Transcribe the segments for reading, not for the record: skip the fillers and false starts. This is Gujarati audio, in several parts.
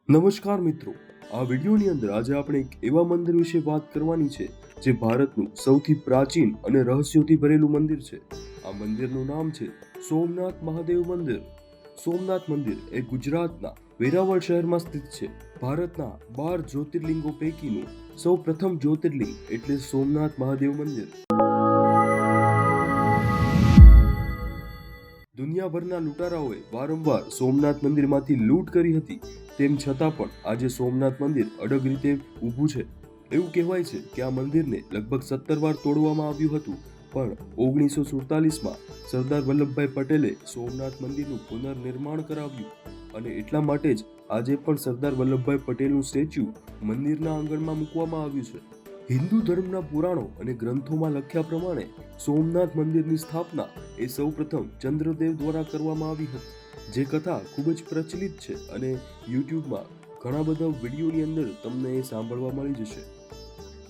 નમસ્કાર મિત્રો, આ વિડીયોની અંદર આજે આપણે એક એવા મંદિર વિશે વાત કરવાની છે જે ભારતનું સૌથી પ્રાચીન અને રહસ્યોથી ભરેલું મંદિર છે. આ મંદિરનું નામ છે સોમનાથ મહાદેવ મંદિર. સોમનાથ મંદિર એ ગુજરાતના વેરાવળ શહેરમાં સ્થિત છે. ભારતના 12 જ્યોતિર્લિંગો પૈકીનું સૌ પ્રથમ જ્યોતિર્લિંગ એટલે સોમનાથ મહાદેવ મંદિર. દુનિયાભરના લૂંટારાઓએ વારંવાર સોમનાથ મંદિરમાંથી લૂંટ કરી હતી, તેમ છતાં પણ આજે સોમનાથ મંદિર અડગ રીતે ઊભું છે. એવું કહેવાય છે કે આ મંદિરને લગભગ 17 વાર તોડવામાં આવ્યું હતું, પણ 1947માં સરદાર વલ્લભભાઈ પટેલે સોમનાથ મંદિરનું પુનર્નિર્માણ કરાવ્યું અને એટલા માટે જ આજે પણ સરદાર વલ્લભભાઈ પટેલનું સ્ટેચ્યુ મંદિરના આંગણમાં મૂકવામાં આવ્યું છે. હિન્દુ ધર્મના પુરાણો અને ગ્રંથોમાં લખ્યા પ્રમાણે સોમનાથ મંદિરની સ્થાપના એ સૌપ્રથમ ચંદ્રદેવ દ્વારા કરવામાં આવી હતી. જે કથા ખૂબ જ પ્રચલિત છે અને યુટ્યુબમાં ઘણા બધા વિડીયોની અંદર તમને એ સાંભળવા મળી જશે.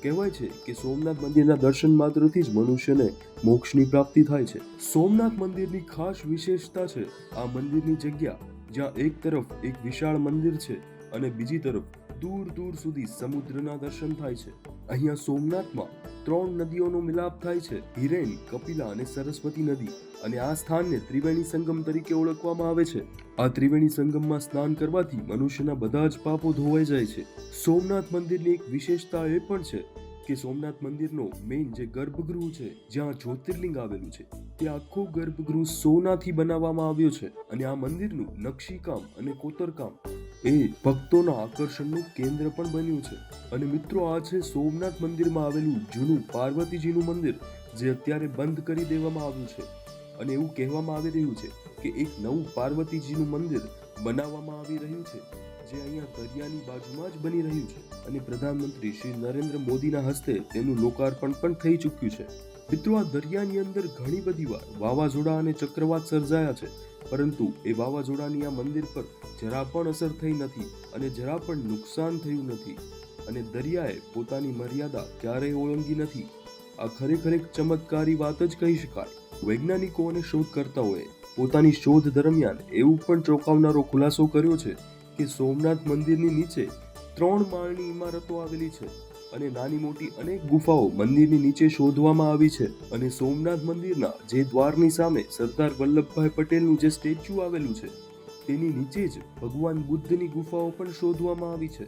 કહેવાય છે કે સોમનાથ મંદિરના દર્શન માત્રથી જ મનુષ્યને મોક્ષની પ્રાપ્તિ થાય છે. સોમનાથ મંદિરની ખાસ વિશેષતા છે આ મંદિરની જગ્યા, જ્યાં એક તરફ એક વિશાળ મંદિર છે અને બીજી તરફ દૂર દૂર સુધી સમુદ્રના દર્શન થાય છે. અહીંયા સોમનાથમાં 3 નદીઓનો મિલાપ થાય છે, હિરેન, કપિલા અને સરસ્વતી નદી, અને આ સ્થાનને ત્રિવેણી સંગમ તરીકે ઓળખવામાં આવે છે. આ ત્રિવેણી સંગમમાં સ્નાન કરવાથી મનુષ્યના બધા જ પાપો ધોવાઈ જાય છે. સોમનાથ મંદિરની એક વિશેષતા એ પણ છે કે સોમનાથ મંદિરનો મેઇન જે ગર્ભગૃહ છે, જ્યાં જ્યોતિર્લિંગ આવેલું છે, તે આખું ગર્ભગૃહ સોનાથી બનાવવામાં આવ્યો છે અને આ મંદિરનું નકશીકામ અને કોતરકામ એ ભક્તોના આકર્ષણનું કેન્દ્ર પણ બન્યું છે. અને મિત્રો, આ છે સોમનાથ મંદિરમાં આવેલું જૂનું પાર્વતીજીનું મંદિર, જે અત્યારે બંધ કરી દેવામાં આવ્યું છે અને એવું કહેવામાં આવી રહ્યું છે કે એક નવું પાર્વતીજીનું મંદિર બનાવવામાં આવી રહ્યું છે, જે અહીંયા દરિયાની બાજુમાં જ બની રહ્યું છે અને પ્રધાનમંત્રી શ્રી નરેન્દ્ર મોદીના હસ્તે તેનું લોકાર્પણ પણ થઈ ચૂક્યું છે. મિત્રો, આ દરિયાની અંદર ઘણી બધી વાર વાવાઝોડા અને ચક્રવાત સર્જાયા છે, પરંતુ એ વાવાઝોડાની આ મંદિર પર જરા પણ અસર થઈ નથી અને જરા પણ નુકસાન થયું નથી અને દરિયાએ પોતાની મર્યાદા ક્યારેય ઓળંગી નથી. આ ખરેખર એક ચમત્કારી વાત જ કહી શકાય. વૈજ્ઞાનિકો અને શોધકર્તાઓએ પોતાની શોધ દરમિયાન એવું પણ ચોંકાવનારો ખુલાસો કર્યો છે કે સોમનાથ મંદિરની નીચે 3 માળની ઇમારતો આવેલી છે અને નાની મોટી અનેક ગુફાઓ મંદિરની નીચે શોધવામાં આવી છે. અને સોમનાથ મંદિરના જે દ્વારની સામે સરદાર વલ્લભભાઈ પટેલનું જે સ્ટેચ્યુ આવેલું છે, તેની નીચે જ ભગવાન બુદ્ધની ગુફાઓ પણ શોધવામાં આવી છે.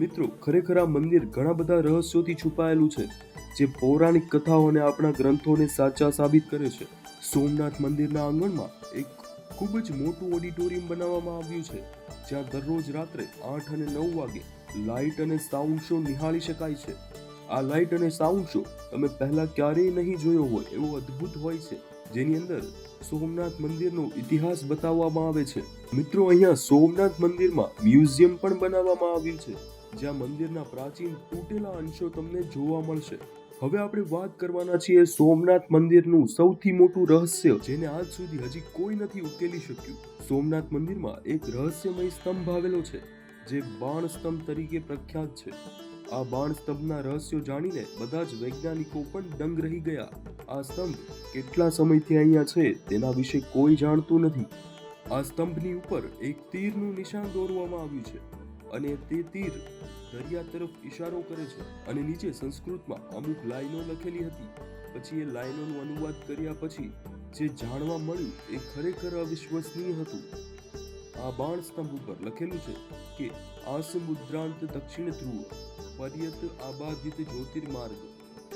મિત્રો, ખરેખર આ મંદિર ઘણા બધા રહસ્યોથી છુપાયેલું છે, જે પૌરાણિક કથાઓ અને આપણા ગ્રંથોને સાચા સાબિત કરે છે. સોમનાથ મંદિરના આંગણમાં એક ખૂબ જ મોટું ઓડિટોરિયમ બનાવવામાં આવ્યું છે, જ્યાં દરરોજ રાત્રે 8 અને 9 વાગે લાઇટ અને સાઉન્ડ શો નિહાળી શકાય છે. આ લાઇટ અને સાઉન્ડ શો તમે પહેલા ક્યારેય નહીં જોયો હોય એવો અદ્ભુત હોય છે, જેની અંદર સોમનાથ મંદિરનો ઇતિહાસ બતાવવામાં આવે છે. મિત્રો, અહીંયા સોમનાથ મંદિરમાં મ્યુઝિયમ પણ બનાવવામાં આવ્યું છે, જ્યાં મંદિરના પ્રાચીન તૂટેલા અંશો તમને જોવા મળશે. હવે આપણે વાત કરવાના છીએ સોમનાથ મંદિરનું સૌથી મોટું રહસ્ય, જેને આજ સુધી હજી કોઈ નથી ઉકેલી શક્યું. સોમનાથ મંદિરમાં એક રહસ્યમય સ્તંભ આવેલો છે, જે બાણ સ્તંભ તરીકે પ્રખ્યાત છે. આ બાણ સ્તંભના રહસ્યો જાણીને બધા જ વૈજ્ઞાનિકો પણ દંગ રહી ગયા. આ સ્તંભ કેટલા સમયથી અહીંયા છે તેના વિશે કોઈ જાણતું નથી. આ સ્તંભની ઉપર એક તીરનું નિશાન દોરવામાં આવ્યું છે અને તે તીર દરિયા તરફ ઇશારો કરે છે અને નીચે સંસ્કૃતમાં અમુક લાઈનો લખેલી હતી. પછી એ લાઈનોનું અનુવાદ કર્યા પછી જે જાણવા મળ્યું એ ખરેખર અવિશ્વસનીય હતું. આ બાણ સ્તંભ ઉપર લખેલું છે કે આસમુદ્રાંત દક્ષિણ ધ્રુવ પર્યત આબાધિત જ્યોતિર્માર્ગ.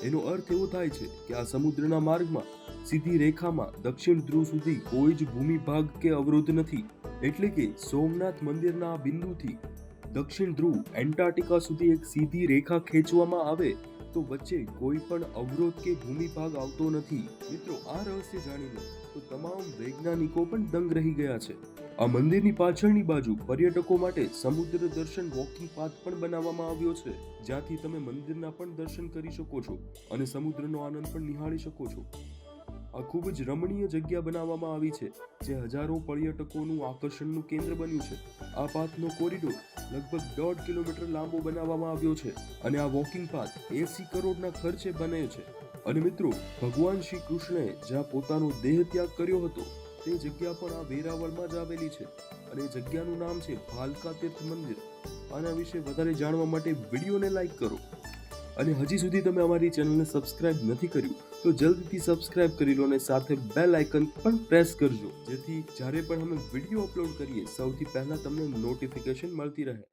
એનો અર્થ એવો થાય છે કે આ સમુદ્રના માર્ગમાં સીધી રેખામાં દક્ષિણ ધ્રુવ સુધી કોઈ જ ભૂમિ ભાગ કે અવરોધ નથી. એટલે કે સોમનાથ મંદિરના આ બિંદુથી દક્ષિણ ધ્રુવ એન્ટાર્કટિકા સુધી એક સીધી રેખા ખેંચવામાં આવે તો વચ્ચે કોઈ પણ અવરોધ કે ભૂમિ ભાગ આવતો નથી. મિત્રો, આ રહસ્ય જાણીને તો તમામ વૈજ્ઞાનિકો પણ દંગ રહી ગયા છે. આ મંદિરની પાછળની બાજુ પર્યટકો માટે સમુદ્ર દર્શન વોકિંગ પાથ પણ બનાવવામાં આવ્યો છે, જ્યાંથી તમે મંદિરના પણ દર્શન કરી શકો છો અને સમુદ્રનો આનંદ પણ નિહાળી શકો છો. આ ખૂબ જ રમણીય જગ્યા બનાવવામાં આવી છે, જે હજારો પર્યટકોનું આકર્ષણનું કેન્દ્ર બન્યું છે. આ પાથનો કોરિડોર લગભગ 1.5 કિલોમીટર લાંબો બનાવવામાં આવ્યો છે અને આ વોકિંગ પાથ 80 કરોડના ખર્ચે બને છે. અને મિત્રો, ભગવાન શ્રી કૃષ્ણએ જ્યાં પોતાનો દેહ ત્યાગ કર્યો હતો તે જગ્યા પણ આ વેરાવળમાં જ આવેલી છે અને એ જગ્યાનું નામ છે ભાલકા તીર્થ મંદિર. આના વિશે વધારે જાણવા માટે વિડીયોને લાઈક કરો અને હજી સુધી તમે અમારી ચેનલને સબસ્ક્રાઇબ નથી કર્યું તો જલ્દીથી સબસ્ક્રાઇબ કરી લો અને સાથે બેલ આઇકન પણ પ્રેસ કરજો, જેથી જ્યારે પણ અમે વિડીયો અપલોડ કરીએ સૌથી પહેલા તમને નોટિફિકેશન મળતી રહે.